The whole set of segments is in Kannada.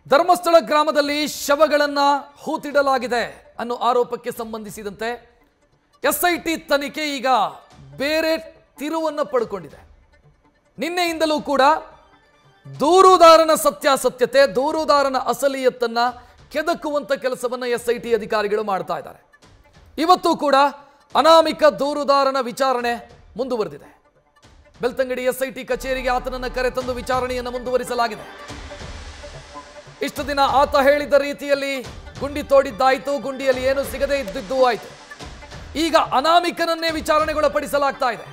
ಧರ್ಮಸ್ಥಳ ಗ್ರಾಮದಲ್ಲಿ ಶವಗಳನ್ನು ಹೂತಿಡಲಾಗಿದೆ ಅನ್ನೋ ಆರೋಪಕ್ಕೆ ಸಂಬಂಧಿಸಿದಂತೆ ಎಸ್ಐಟಿ ತನಿಖೆ ಈಗ ಬೇರೆ ತಿರುವನ್ನು ಪಡೆದುಕೊಂಡಿದೆ. ನಿನ್ನೆಯಿಂದಲೂ ಕೂಡ ದೂರುದಾರನ ಸತ್ಯಾಸತ್ಯತೆ, ದೂರುದಾರನ ಅಸಲಿಯತ್ತನ್ನ ಕೆದಕುವಂತ ಕೆಲಸವನ್ನು ಎಸ್ಐಟಿ ಅಧಿಕಾರಿಗಳು ಮಾಡ್ತಾ ಇದ್ದಾರೆ. ಇವತ್ತು ಕೂಡ ಅನಾಮಿಕ ದೂರುದಾರನ ವಿಚಾರಣೆ ಮುಂದುವರೆದಿದೆ. ಬೆಳ್ತಂಗಡಿ ಎಸ್ಐಟಿ ಕಚೇರಿಗೆ ಆತನನ್ನು ಕರೆತಂದು ವಿಚಾರಣೆಯನ್ನು ಮುಂದುವರಿಸಲಾಗಿದೆ. ಇಷ್ಟು ದಿನ ಆತ ಹೇಳಿದ ರೀತಿಯಲ್ಲಿ ಗುಂಡಿ ತೋಡಿದ್ದಾಯಿತು, ಗುಂಡಿಯಲ್ಲಿ ಏನು ಸಿಗದೇ ಇದ್ದಿದ್ದು ಆಯಿತು. ಈಗ ಅನಾಮಿಕನನ್ನೇ ವಿಚಾರಣೆಗೊಳಪಡಿಸಲಾಗ್ತಾ ಇದೆ.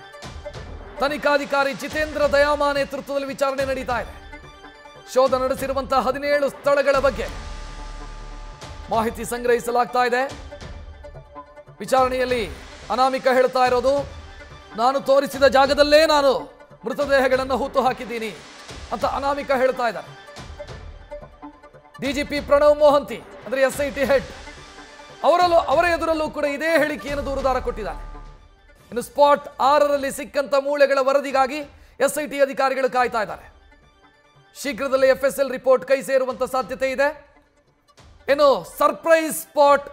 ತನಿಖಾಧಿಕಾರಿ ಜಿತೇಂದ್ರ ದಯಾಮ ನೇತೃತ್ವದಲ್ಲಿ ವಿಚಾರಣೆ ನಡೀತಾ ಇದೆ. ಶೋಧ ನಡೆಸಿರುವಂತಹ 17 ಸ್ಥಳಗಳ ಬಗ್ಗೆ ಮಾಹಿತಿ ಸಂಗ್ರಹಿಸಲಾಗ್ತಾ ಇದೆ. ವಿಚಾರಣೆಯಲ್ಲಿ ಅನಾಮಿಕ ಹೇಳ್ತಾ ಇರೋದು, ನಾನು ತೋರಿಸಿದ ಜಾಗದಲ್ಲೇ ನಾನು ಮೃತದೇಹಗಳನ್ನು ಹೂತು ಹಾಕಿದ್ದೀನಿ ಅಂತ ಅನಾಮಿಕ ಹೇಳ್ತಾ ಇದ್ದಾರೆ. ಡಿಜಿಪಿ ಪ್ರಣವ್ ಮೊಹಂತಿ ಅಂದ್ರೆ ಎಸ್ಐಟಿ ಹೆಡ್ ಅವರ ಎದುರಲ್ಲೂ ಕೂಡ ಇದೇ ಹೇಳಿಕೆಯನ್ನು ದೂರುದಾರ ಕೊಟ್ಟಿದ್ದಾನೆ. ಇನ್ನು ಸ್ಪಾಟ್ 6ರಲ್ಲಿ ಸಿಕ್ಕಂತ ಮೂಳೆಗಳ ವರದಿಗಾಗಿ ಎಸ್ಐಟಿ ಅಧಿಕಾರಿಗಳು ಕಾಯ್ತಾ ಇದ್ದಾರೆ. ಶೀಘ್ರದಲ್ಲೇ FSL ರಿಪೋರ್ಟ್ ಕೈ ಸೇರುವಂತ ಸಾಧ್ಯತೆ ಇದೆ. ಇನ್ನು surprise spot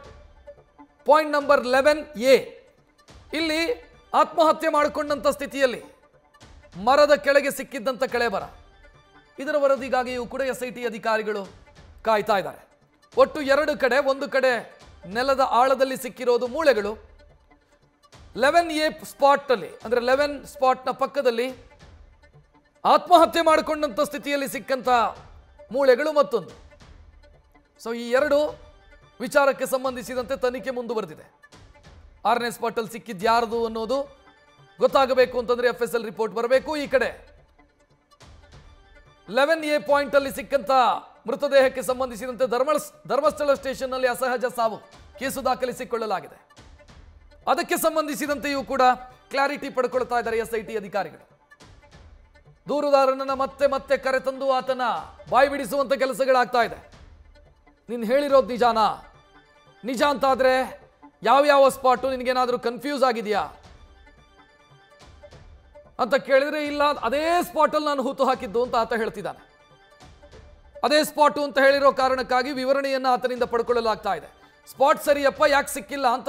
point number 11A, ಇಲ್ಲಿ ಆತ್ಮಹತ್ಯೆ ಮಾಡಿಕೊಂಡಂತ ಸ್ಥಿತಿಯಲ್ಲಿ ಮರದ ಕೆಳಗೆ ಸಿಕ್ಕಿದ್ದಂತ ಕಳೆಬರ, ಇದರ ವರದಿಗಾಗಿಯೂ ಕೂಡ ಎಸ್ಐಟಿ ಅಧಿಕಾರಿಗಳು ಕಾಯ್ತಾ ಇದ್ದಾರೆ. ಒಟ್ಟು 2 ಕಡೆ, ಒಂದು ಕಡೆ ನೆಲದ ಆಳದಲ್ಲಿ ಸಿಕ್ಕಿರೋದು ಮೂಳೆಗಳು, 11A ಸ್ಪಾಟ್ ಅಲ್ಲಿ ಅಂದ್ರೆ 11 ಸ್ಪಾಟ್ನ ಪಕ್ಕದಲ್ಲಿ ಆತ್ಮಹತ್ಯೆ ಮಾಡಿಕೊಂಡಂತ ಸ್ಥಿತಿಯಲ್ಲಿ ಸಿಕ್ಕಂತ ಮೂಳೆಗಳು ಮತ್ತೊಂದು. ಸೊ ಈ 2 ವಿಚಾರಕ್ಕೆ ಸಂಬಂಧಿಸಿದಂತೆ ತನಿಖೆ ಮುಂದುವರೆದಿದೆ. 6ನೇ ಸ್ಪಾಟ್ ಅಲ್ಲಿ ಸಿಕ್ಕಿದ್ಯಾರದು ಅನ್ನೋದು ಗೊತ್ತಾಗಬೇಕು ಅಂತಂದ್ರೆ FSL ರಿಪೋರ್ಟ್ ಬರಬೇಕು. ಈ ಕಡೆ 11A ಪಾಯಿಂಟ್ ಅಲ್ಲಿ ಸಿಕ್ಕಂತ ಮೃತದೇಹಕ್ಕೆ ಸಂಬಂಧಿಸಿದಂತೆ ಧರ್ಮಸ್ಥಳ ಸ್ಟೇಷನ್ ನಲ್ಲಿ ಅಸಹಜ ಸಾವು ಕೇಸು ದಾಖಲಿಸಿಕೊಳ್ಳಲಾಗಿದೆ. ಅದಕ್ಕೆ ಸಂಬಂಧಿಸಿದಂತೆಯೂ ಕೂಡ ಕ್ಲಾರಿಟಿ ಪಡ್ಕೊಳ್ತಾ ಇದ್ದಾರೆ ಎಸ್ಐಟಿ ಅಧಿಕಾರಿಗಳು. ದೂರುದಾರನನ್ನ ಮತ್ತೆ ಮತ್ತೆ ಕರೆತಂದು ಆತನ ಬಾಯಿ ಬಿಡಿಸುವಂತ ಕೆಲಸಗಳಾಗ್ತಾ ಇದೆ. ನೀನು ಹೇಳಿರೋದು ನಿಜಾನಾ? ನಿಜ ಅಂತಾದ್ರೆ ಯಾವ ಸ್ಪಾಟು ನಿನಗೇನಾದ್ರೂ ಕನ್ಫ್ಯೂಸ್ ಆಗಿದೆಯಾ ಅಂತ ಕೇಳಿದ್ರೆ, ಇಲ್ಲ ಅದೇ ಸ್ಪಾಟಲ್ಲಿ ನಾನು ಹೂತು ಹಾಕಿದ್ದು ಅಂತ ಆತ ಹೇಳ್ತಿದ್ದಾನೆ. ಅದೇ ಸ್ಪಾಟು ಅಂತ ಹೇಳಿರೋ ಕಾರಣಕ್ಕಾಗಿ ವಿವರಣೆಯನ್ನು ಆತನಿಂದ ಪಡ್ಕೊಳ್ಳಲಾಗ್ತಾ ಇದೆ. ಸ್ಪಾಟ್ ಸರಿಯಪ್ಪ, ಯಾಕೆ ಸಿಕ್ಕಿಲ್ಲ ಅಂತ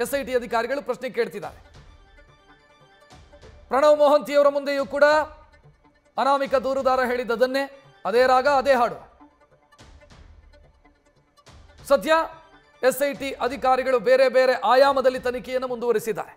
ಎಸ್ಐಟಿ ಅಧಿಕಾರಿಗಳು ಪ್ರಶ್ನೆ ಕೇಳ್ತಿದ್ದಾರೆ. ಪ್ರಣವ್ ಮೊಹಂತಿಯವರ ಮುಂದೆಯೂ ಕೂಡ ಅನಾಮಿಕ ದೂರುದಾರ ಹೇಳಿದ್ದನ್ನೇ, ಅದೇ ರಾಗ ಅದೇ ಹಾಡು. ಸದ್ಯ ಎಸ್ಐಟಿ ಅಧಿಕಾರಿಗಳು ಬೇರೆ ಬೇರೆ ಆಯಾಮದಲ್ಲಿ ತನಿಖೆಯನ್ನು ಮುಂದುವರಿಸಿದ್ದಾರೆ.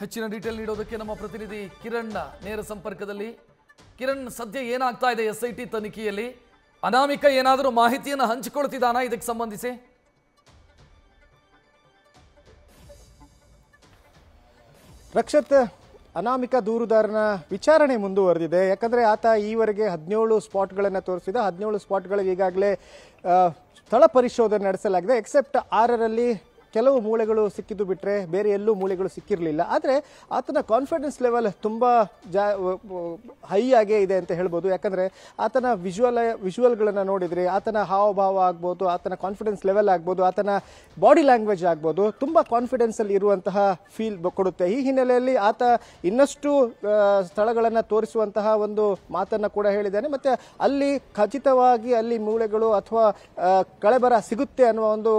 ಹೆಚ್ಚಿನ ಡೀಟೇಲ್ ನೀಡೋದಕ್ಕೆ ನಮ್ಮ ಪ್ರತಿನಿಧಿ ಕಿರಣ್ ನೇರ ಸಂಪರ್ಕದಲ್ಲಿ. ಕಿರಣ್, ಸದ್ಯ ಏನಾಗ್ತಾ ಇದೆ ಎಸ್ಐಟಿ ತನಿಖೆಯಲ್ಲಿ? ಅನಾಮಿಕ ಏನಾದರೂ ಮಾಹಿತಿಯನ್ನು ಹಂಚಿಕೊಳ್ತಿದ್ದಾನಾ ಇದಕ್ಕೆ ಸಂಬಂಧಿಸಿ? ರಕ್ಷತ್, ಅನಾಮಿಕ ದೂರುದಾರನ ವಿಚಾರಣೆ ಮುಂದುವರೆದಿದೆ. ಯಾಕಂದರೆ ಆತ ಈವರೆಗೆ 17 ಸ್ಪಾಟ್ಗಳನ್ನು ತೋರಿಸಿದ. 17 ಸ್ಪಾಟ್ಗಳಿಗೆ ಈಗಾಗಲೇ ಸ್ಥಳ ಪರಿಶೋಧನೆ ನಡೆಸಲಾಗಿದೆ. ಎಕ್ಸೆಪ್ಟ್ 6ರಲ್ಲಿ ಕೆಲವು ಮೂಳೆಗಳು ಸಿಕ್ಕಿದ್ದು ಬಿಟ್ಟರೆ ಬೇರೆ ಎಲ್ಲೂ ಮೂಳೆಗಳು ಸಿಕ್ಕಿರಲಿಲ್ಲ. ಆದರೆ ಆತನ ಕಾನ್ಫಿಡೆನ್ಸ್ ಲೆವೆಲ್ ತುಂಬ ಹೈ ಆಗೇ ಇದೆ ಅಂತ ಹೇಳ್ಬೋದು. ಯಾಕಂದರೆ ಆತನ ವಿಜುವಲ್ಗಳನ್ನು ನೋಡಿದರೆ ಆತನ ಹಾವಭಾವ ಆಗ್ಬೋದು, ಆತನ ಕಾನ್ಫಿಡೆನ್ಸ್ ಲೆವೆಲ್ ಆಗ್ಬೋದು, ಆತನ ಬಾಡಿ ಲ್ಯಾಂಗ್ವೇಜ್ ಆಗ್ಬೋದು, ತುಂಬ ಕಾನ್ಫಿಡೆನ್ಸಲ್ಲಿ ಇರುವಂತಹ ಫೀಲ್ ಕೊಡುತ್ತೆ. ಈ ಹಿನ್ನೆಲೆಯಲ್ಲಿ ಆತ ಇನ್ನಷ್ಟು ಸ್ಥಳಗಳನ್ನು ತೋರಿಸುವಂತಹ ಒಂದು ಮಾತನ್ನು ಕೂಡ ಹೇಳಿದ್ದಾನೆ. ಮತ್ತು ಅಲ್ಲಿ ಖಚಿತವಾಗಿ ಅಲ್ಲಿ ಮೂಳೆಗಳು ಅಥವಾ ಕಳೆಬರ ಸಿಗುತ್ತೆ ಅನ್ನುವ ಒಂದು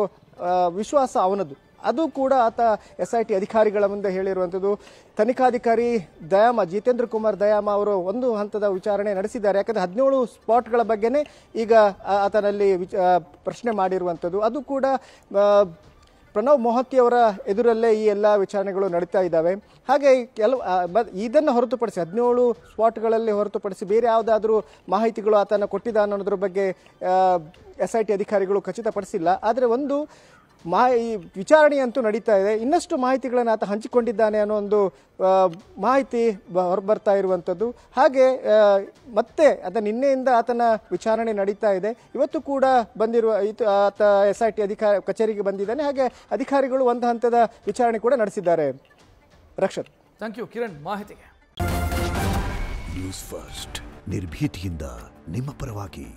ವಿಶ್ವಾಸ ಅವನದು. ಅದು ಕೂಡ ಆತ ಎಸ್ಐಟಿ ಅಧಿಕಾರಿಗಳ ಮುಂದೆ ಹೇಳಿರುವಂಥದ್ದು. ತನಿಖಾಧಿಕಾರಿ ಜಿತೇಂದ್ರ ಕುಮಾರ್ ದಯಾಮ ಅವರು ಒಂದು ಹಂತದ ವಿಚಾರಣೆ ನಡೆಸಿದ್ದಾರೆ. ಯಾಕಂದರೆ 17 ಸ್ಪಾಟ್ಗಳ ಬಗ್ಗೆನೇ ಈಗ ಆತನಲ್ಲಿ ಪ್ರಶ್ನೆ ಮಾಡಿರುವಂಥದ್ದು. ಅದು ಕೂಡ ಪ್ರಣವ್ ಮೊಹಂತಿ ಅವರ ಎದುರಲ್ಲೇ ಈ ಎಲ್ಲ ವಿಚಾರಣೆಗಳು ನಡೀತಾ ಇದ್ದಾವೆ. ಹಾಗೆ ಇದನ್ನು ಹೊರತುಪಡಿಸಿ 17 ಸ್ಪಾಟ್ಗಳಲ್ಲಿ ಹೊರತುಪಡಿಸಿ ಬೇರೆ ಯಾವುದಾದ್ರೂ ಮಾಹಿತಿಗಳು ಆತನ ಕೊಟ್ಟಿದ್ದಾನೆ ಅನ್ನೋದ್ರ ಬಗ್ಗೆ SIT ಅಧಿಕಾರಿಗಳು ಖಚಿತಪಡಿಸಿಲ್ಲ. ಆದರೆ ಒಂದು ಈ ವಿಚಾರಣೆಯಂತೂ ನಡೀತಾ ಇದೆ. ಇನ್ನಷ್ಟು ಮಾಹಿತಿಗಳನ್ನು ಆತ ಹಂಚಿಕೊಂಡಿದ್ದಾನೆ ಅನ್ನೋ ಒಂದು ಮಾಹಿತಿ ಹೊರಬರ್ತಾ ಇರುವಂಥದ್ದು. ಹಾಗೆ ಮತ್ತೆ ನಿನ್ನೆಯಿಂದ ಆತನ ವಿಚಾರಣೆ ನಡೀತಾ ಇದೆ. ಇವತ್ತು ಕೂಡ ಬಂದಿರುವ ಆತ SIT ಕಚೇರಿಗೆ ಬಂದಿದ್ದಾನೆ. ಹಾಗೆ ಅಧಿಕಾರಿಗಳು ಒಂದು ಹಂತದ ವಿಚಾರಣೆ ಕೂಡ ನಡೆಸಿದ್ದಾರೆ. ರಕ್ಷತ್, ಥ್ಯಾಂಕ್ ಯು ಕಿರಣ್ ಮಾಹಿತಿಗೆ. ನ್ಯೂಸ್ ಫಸ್ಟ್ ನಿರ್ಭೀತಿಯಿಂದ ನಿಮ್ಮ ಪರವಾಗಿ.